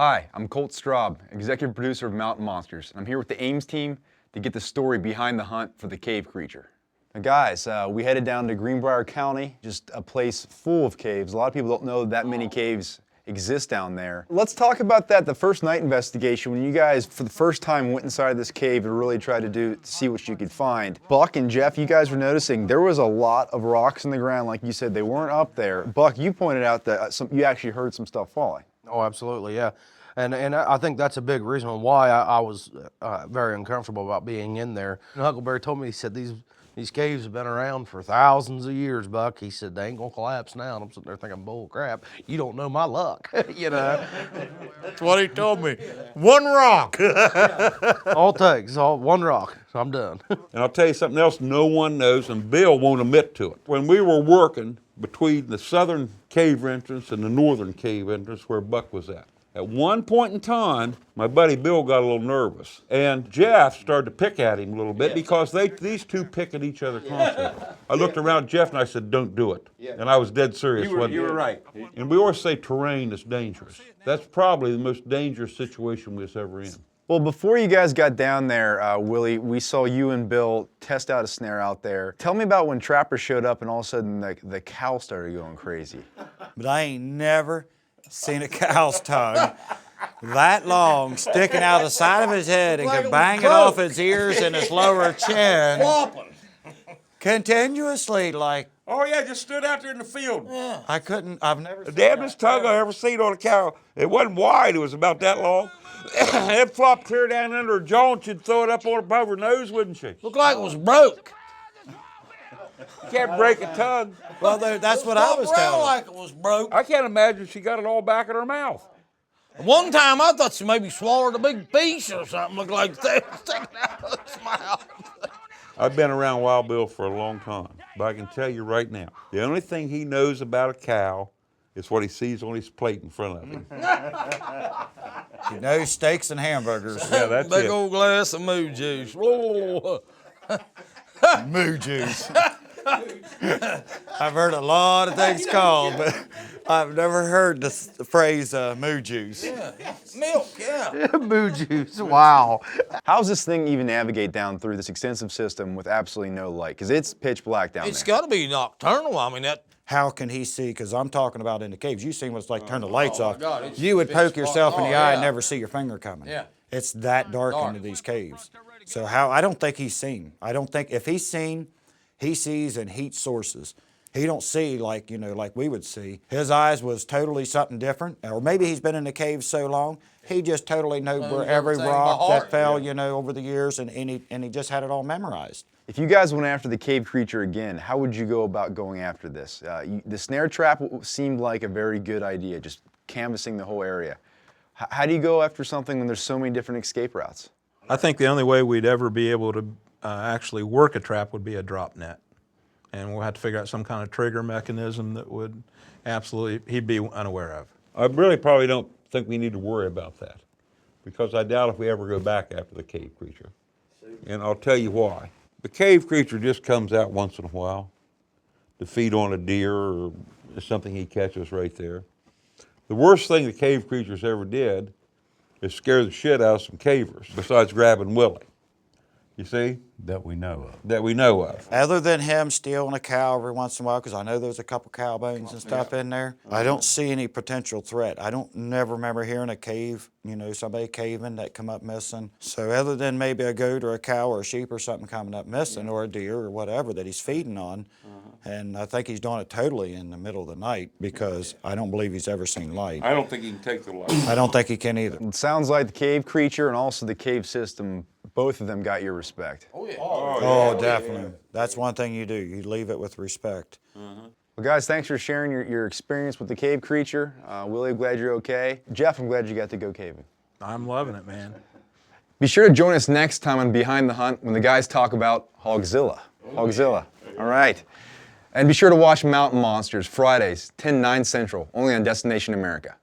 Hi, I'm Colt Straub, executive producer of Mountain Monsters, and I'm here with the Ames team to get the story behind the hunt for the cave creature. Now guys, we headed down to Greenbrier County, just a place full of caves. A lot of people don't know that many caves exist down there. Let's talk about that, the first night investigation, when you guys, for the first time, went inside this cave and really tried to see what you could find. Buck and Jeff, you guys were noticing there was a lot of rocks in the ground, like you said, they weren't up there. Buck, you pointed out that you actually heard some stuff falling. Oh, absolutely, yeah. And I think that's a big reason why I was very uncomfortable about being in there. And Huckleberry told me, he said, these caves have been around for thousands of years, Buck. He said, they ain't gonna collapse now. And I'm sitting there thinking, bull crap, you don't know my luck, you know? That's what he told me. One rock. All it takes is one rock, so I'm done. And I'll tell you something else no one knows, and Bill won't admit to it. When we were working between the southern cave entrance and the northern cave entrance where Buck was at one point in time, my buddy Bill got a little nervous, and Jeff started to pick at him a little bit because these two pick at each other constantly. I looked around at Jeff and I said, "Don't do it." And I was dead serious. You were right. And we always say terrain is dangerous. That's probably the most dangerous situation we was ever in. Well, before you guys got down there, Willie, we saw you and Bill test out a snare out there. Tell me about when Trapper showed up and all of a sudden the cow started going crazy. But I ain't never seen a cow's tongue that long sticking out the side of his head and banging off his ears and his lower chin. Continuously, like. Oh yeah, just stood out there in the field. Yeah. I've never The damnest tongue I ever seen on a cow. It wasn't wide, it was about that long. It flopped clear down under her jaw and she'd throw it up above her nose, wouldn't she? Looked like it was broke. You can't break a tongue. Well, that's what I was telling. Like it was broke. I can't imagine she got it all back in her mouth. One time I thought she maybe swallowed a big piece or something, looked like they was sticking out of its mouth. I've been around Wild Bill for a long time, but I can tell you right now, the only thing he knows about a cow is what he sees on his plate in front of him. He knows steaks and hamburgers. Yeah, that's Big it. old glass of moo juice. Moo juice. I've heard a lot of things called, but I've never heard the phrase moo juice. Yeah, milk, yeah. Moo juice, wow. How's this thing even navigate down through this extensive system with absolutely no light? Because it's pitch black down It's there. got to be nocturnal. I mean, that. How can he see? Because I'm talking about in the caves. You seen what's like turn the lights my off. God, it's You would pitch poke black. yourself in the Oh, eye yeah. and never see your finger coming. Yeah. It's that dark into these caves. So I don't think he's seen. I don't think, if he's seen, he sees in heat sources. He don't see like we would see. His eyes was totally something different. Or maybe he's been in the cave so long, he just totally knew where every everything by rock heart. that fell, over the years, and he just had it all memorized. If you guys went after the cave creature again, how would you go about going after this? The snare trap seemed like a very good idea, just canvassing the whole area. How do you go after something when there's so many different escape routes? I think the only way we'd ever be able to actually work a trap would be a drop net. And we'll have to figure out some kind of trigger mechanism that would he'd be unaware of. I really probably don't think we need to worry about that because I doubt if we ever go back after the cave creature. And I'll tell you why. The cave creature just comes out once in a while to feed on a deer or something he catches right there. The worst thing the cave creatures ever did is scare the shit out of some cavers, besides grabbing Willie. You see? That we know of. That we know of. Other than him stealing a cow every once in a while, because I know there's a couple cow bones and stuff in there, I don't see any potential threat. I don't never remember hearing a cave, somebody caving that come up missing. So other than maybe a goat or a cow or a sheep or something coming up missing, or a deer or whatever that he's feeding on, and I think he's doing it totally in the middle of the night because I don't believe he's ever seen light. I don't think he can take the light. I don't think he can either. It sounds like the cave creature and also the cave system, both of them got your respect. Oh, yeah. Oh, definitely. That's one thing you do. You leave it with respect. Well, guys, thanks for sharing your experience with the cave creature. Willie, I'm glad you're okay. Jeff, I'm glad you got to go caving. I'm loving it, man. Be sure to join us next time on Behind the Hunt when the guys talk about Hogzilla. Hogzilla. All right. And be sure to watch Mountain Monsters Fridays, 10/9 Central, only on Destination America.